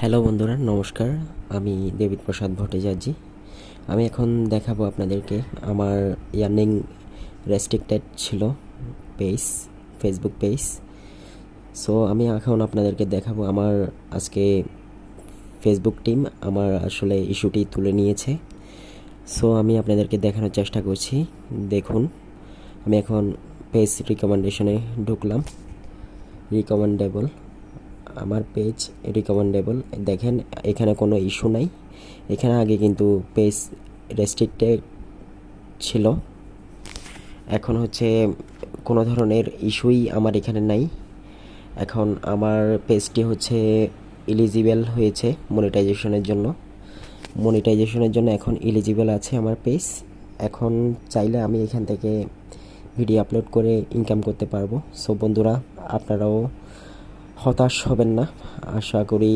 Hello বন্ধুরা, নমস্কার। আমি দেবিত প্রসাদ ভট্টাচার্য। আমি এখন দেখাবো আপনাদেরকে আমার ইয়ার্নিং রেস্ট্রিক্টেড ছিল পেজ, ফেসবুক পেজ। সো আমি এখন আপনাদেরকে দেখাবো আমার আজকে ফেসবুক টিম আমার আসলে ইস্যুটি তুলে নিয়েছে। সো আমি আপনাদেরকে দেখানোর চেষ্টা করছি। দেখুন, আমি এখন পেজ রিকমেন্ডেশনে ঢুকলাম। রিকমেন্ডেবল, আমার পেজ রিকমেন্ডেবল। দেখেন, এখানে কোনো ইস্যু নাই। এখানে আগে কিন্তু পেজ রেস্ট্রিক্টেড ছিল, এখন হচ্ছে কোনো ধরনের ইস্যুই আমার এখানে নাই। এখন আমার পেজটি হচ্ছে এলিজিবল হয়েছে মনিটাইজেশনের জন্য এখন এলিজিবল আছে আমার পেজ। এখন চাইলে আমি এখান থেকে ভিডিও আপলোড করে ইনকাম করতে পারবো। সো বন্ধুরা, আপনারাও হতাশ হবেন না, আশা করি